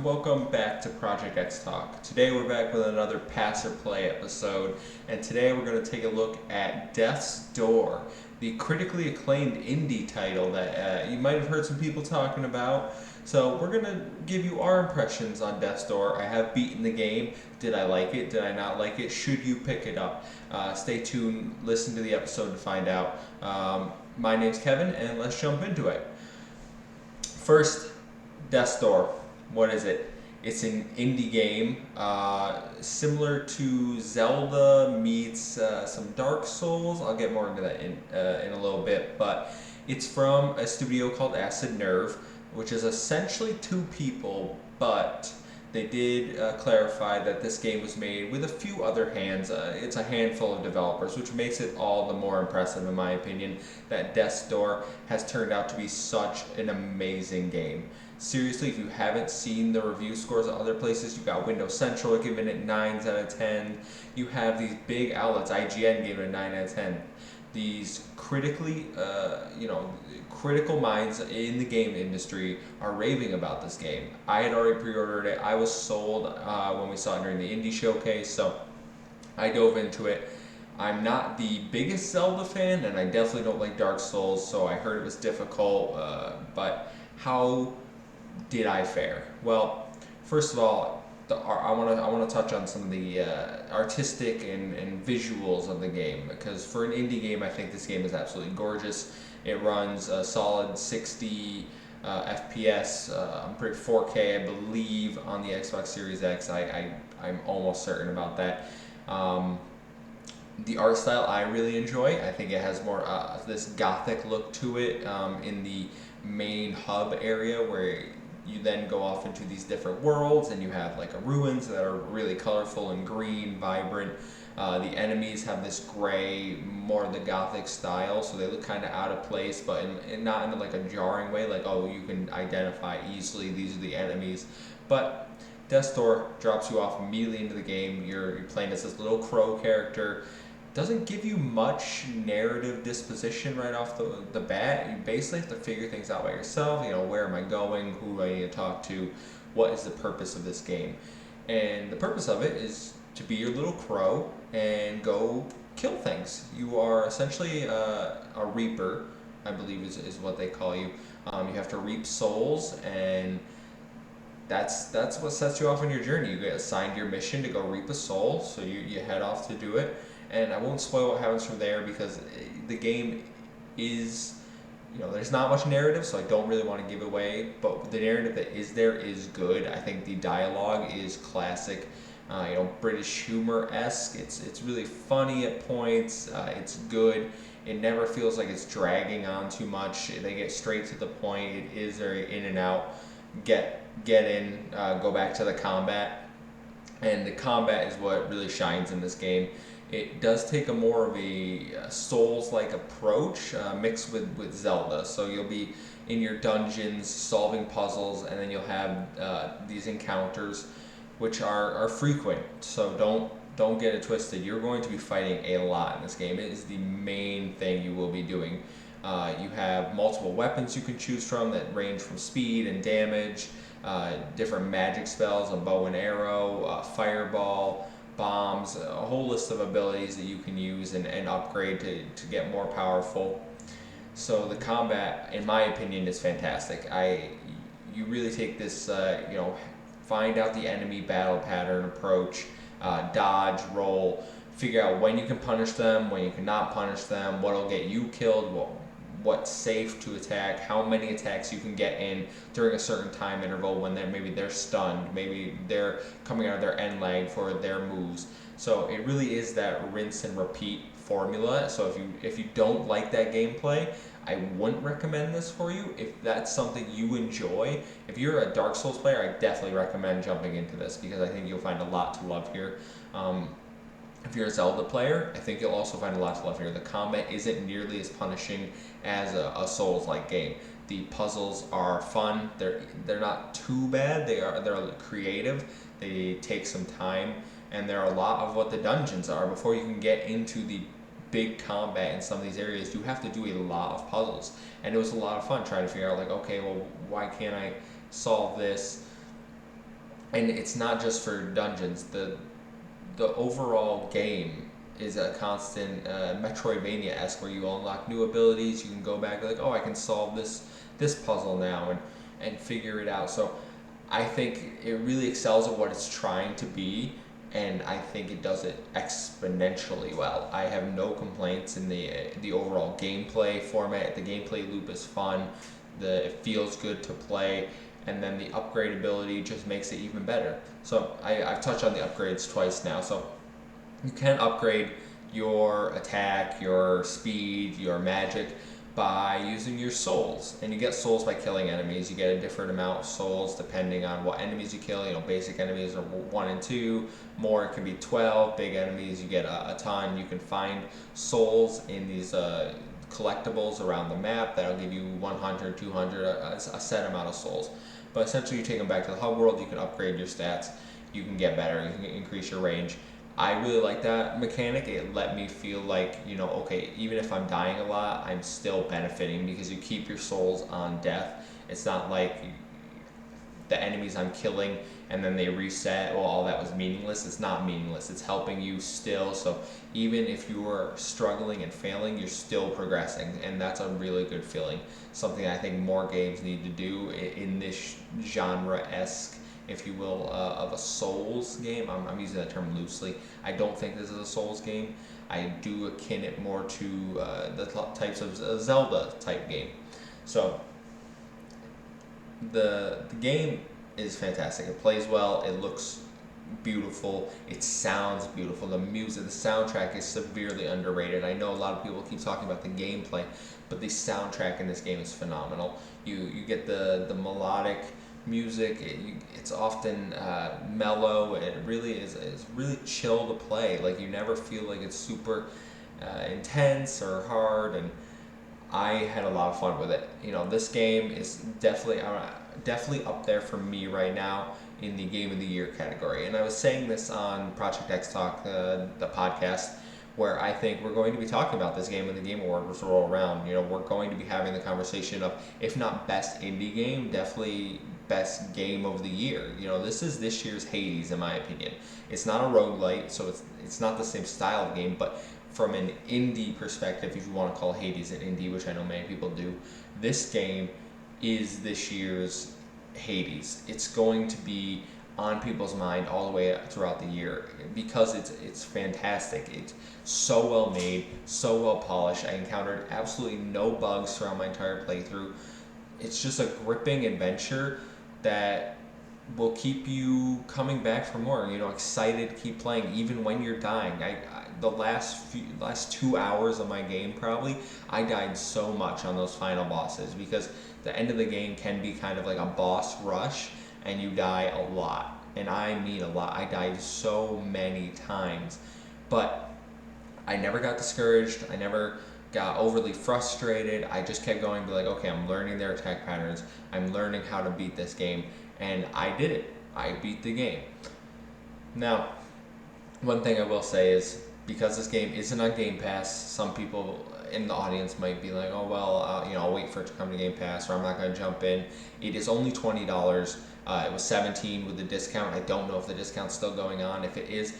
welcome back to Project X Talk. Today we're back with another Pass or Play episode, and today we're going to take a look at Death's Door, the critically acclaimed indie title that you might have heard some people talking about. So we're going to give you our impressions on Death's Door. I have beaten the game. Did I like it? Did I not like it? Should you pick it up? Stay tuned, listen to the episode to find out. My name's Kevin, and let's jump into it. First, Death's Door. What is it? It's an indie game similar to Zelda meets some Dark Souls. I'll get more into that in a little bit, but it's from a studio called AcidNerve, which is essentially two people, but they did clarify that this game was made with a few other hands. It's a handful of developers, which makes it all the more impressive, in my opinion, that Death's Door has turned out to be such an amazing game. Seriously, if you haven't seen the review scores at other places, you've got Windows Central giving it 9s out of 10. You have these big outlets, IGN gave it a 9 out of 10. These critical minds in the game industry are raving about this game. I had already pre-ordered it. I was sold when we saw it during the indie showcase, so I dove into it. I'm not the biggest Zelda fan, and I definitely don't like Dark Souls, so I heard it was difficult, but how did I fare? Well, first of all, I want to touch on some of the artistic and visuals of the game, because for an indie game, I think this game is absolutely gorgeous. It runs a solid 60 FPS, pretty 4K, I believe, on the Xbox Series X. I'm almost certain about that. The art style I really enjoy. I think it has more this gothic look to it in the main hub area, where you then go off into these different worlds, and you have like ruins that are really colorful and green, vibrant. The enemies have this gray, more the gothic style, so they look kind of out of place, but not in like a jarring way, like, oh, you can identify easily these are the enemies. But Death's Door drops you off immediately into the game. You're playing as this little crow character. Doesn't give you much narrative disposition right off the bat. You basically have to figure things out by yourself. Where am I going? Who do I need to talk to? What is the purpose of this game? And the purpose of it is to be your little crow and go kill things. You are essentially a reaper, I believe is what they call you. You have to reap souls, and that's what sets you off on your journey. You get assigned your mission to go reap a soul, so you head off to do it. And I won't spoil what happens from there, because the game is, there's not much narrative, so I don't really want to give away, but the narrative that is there is good. I think the dialogue is classic, British humor-esque. It's really funny at points. It's good. It never feels like it's dragging on too much. They get straight to the point. It is very in and out. Get in, go back to the combat. And the combat is what really shines in this game. It does take a more of a Souls-like approach mixed with Zelda. So you'll be in your dungeons solving puzzles, and then you'll have these encounters, which are frequent. So don't get it twisted. You're going to be fighting a lot in this game. It is the main thing you will be doing. You have multiple weapons you can choose from that range from speed and damage, different magic spells, a bow and arrow, fireball, bombs, a whole list of abilities that you can use and upgrade to get more powerful. So the combat, in my opinion, is fantastic. You really take this, find out the enemy battle pattern approach, dodge, roll, figure out when you can punish them, when you cannot punish them, what'll get you killed, what's safe to attack, how many attacks you can get in during a certain time interval when maybe they're stunned, maybe they're coming out of their end lag for their moves. So it really is that rinse and repeat formula. So if you don't like that gameplay, I wouldn't recommend this for you. If that's something you enjoy, if you're a Dark Souls player, I definitely recommend jumping into this, because I think you'll find a lot to love here. If you're a Zelda player, I think you'll also find a lot to love here. The combat isn't nearly as punishing as a Souls-like game. The puzzles are fun. They're not too bad. They're creative. They take some time, and they're a lot of what the dungeons are. Before you can get into the big combat in some of these areas, you have to do a lot of puzzles, and it was a lot of fun trying to figure out, like, okay, well, why can't I solve this? and it's not just for dungeons. The overall game is a constant Metroidvania-esque where you unlock new abilities. You can go back like, oh, I can solve this puzzle now and figure it out. So I think it really excels at what it's trying to be, and I think it does it exponentially well. I have no complaints in the overall gameplay format. The gameplay loop is fun. It feels good to play, and then the upgradability just makes it even better. So I've touched on the upgrades twice now. So you can upgrade your attack, your speed, your magic by using your souls. And you get souls by killing enemies. You get a different amount of souls depending on what enemies you kill. You know, basic enemies are 1 and 2. More, it can be 12. Big enemies, you get a ton. You can find souls in these collectibles around the map that'll give you 100, 200, a set amount of souls. But essentially, you take them back to the hub world. You can upgrade your stats. You can get better. You can increase your range. I really like that mechanic. It let me feel like, you know, okay, even if I'm dying a lot, I'm still benefiting because you keep your souls on death. It's not like the enemies I'm killing and then they reset, well, all that was meaningless. It's not meaningless. It's helping you still. So even if you are struggling and failing, you're still progressing, and that's a really good feeling. Something I think more games need to do in this genre-esque, if you will, of a Souls game. I'm using that term loosely. I don't think this is a Souls game. I do akin it more to the types of Zelda type game. So the game is fantastic. It plays well. It looks beautiful. It sounds beautiful. The music, the soundtrack is severely underrated. I know a lot of people keep talking about the gameplay, but the soundtrack in this game is phenomenal. You get the melodic music. It's often mellow. It really is really chill to play. Like, you never feel like it's super intense or hard, and I had a lot of fun with it. You know, this game is definitely up there for me right now in the Game of the Year category. And I was saying this on Project X Talk, the podcast, where I think we're going to be talking about this game when the Game Awards roll around. You know, we're going to be having the conversation of, if not best indie game, definitely best game of the year. You know, this is this year's Hades, in my opinion. It's not a roguelite, so it's not the same style of game, but from an indie perspective, if you want to call Hades an indie, which I know many people do, this game is this year's Hades. It's going to be on people's mind all the way throughout the year because it's fantastic. It's so well made, so well polished. I encountered absolutely no bugs throughout my entire playthrough. It's just a gripping adventure that will keep you coming back for more. You know, excited to keep playing even when you're dying. The last 2 hours of my game, probably, I died so much on those final bosses because the end of the game can be kind of like a boss rush, and you die a lot. And I mean a lot. I died so many times, but I never got discouraged. I never got overly frustrated. I just kept going, be like, okay, I'm learning their attack patterns. I'm learning how to beat this game, and I did it. I beat the game. Now, one thing I will say is, because this game isn't on Game Pass, some people in the audience might be like, oh, well, I'll wait for it to come to Game Pass, or I'm not going to jump in. It is only $20. It was $17 with the discount. I don't know if the discount's still going on. If it is,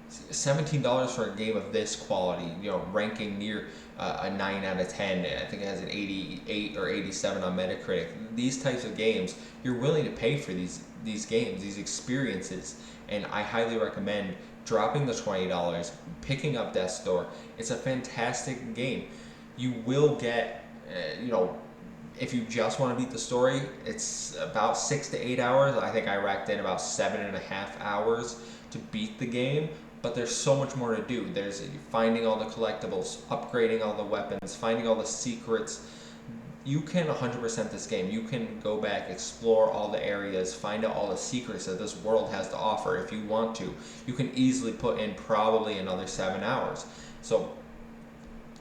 $17 for a game of this quality, you know, ranking near a 9 out of 10. I think it has an 88 or 87 on Metacritic. These types of games, you're willing to pay for these games, these experiences, and I highly recommend dropping the $20, picking up sDoor. It's a fantastic game. You will get, if you just want to beat the story, it's about 6 to 8 hours. I think I racked in about 7.5 hours to beat the game, but there's so much more to do. There's finding all the collectibles, upgrading all the weapons, finding all the secrets. You can 100% this game. You can go back, explore all the areas, find out all the secrets that this world has to offer if you want to. You can easily put in probably another 7 hours. So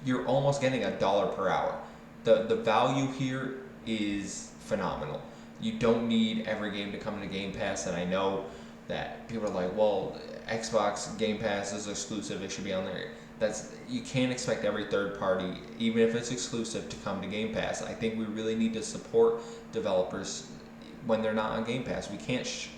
you're almost getting $1 per hour. The value here is phenomenal. You don't need every game to come to Game Pass, and I know that people are like, well, Xbox Game Pass is exclusive, it should be on there. You can't expect every third party, even if it's exclusive, to come to Game Pass. I think we really need to support developers when they're not on Game Pass. We can't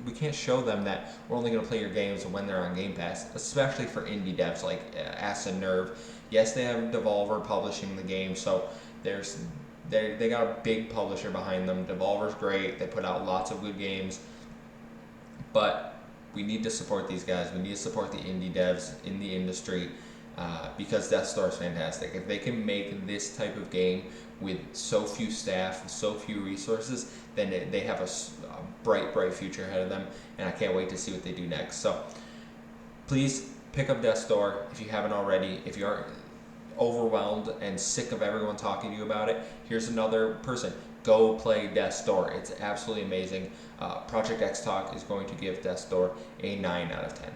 we can't show them that we're only going to play your games when they're on Game Pass, especially for indie devs like AcidNerve. Yes, they have Devolver publishing the game, so they got a big publisher behind them. Devolver's great. They put out lots of good games, but we need to support these guys. We need to support the indie devs in the industry because Death Store is fantastic. If they can make this type of game with so few staff, so few resources, then they have a bright future ahead of them, and I can't wait to see what they do next. So please pick up Death Store if you haven't already. If you aren't overwhelmed and sick of everyone talking to you about it, here's another person. Go play Death's Door. It's absolutely amazing. Project X Talk is going to give Death's Door a 9 out of 10.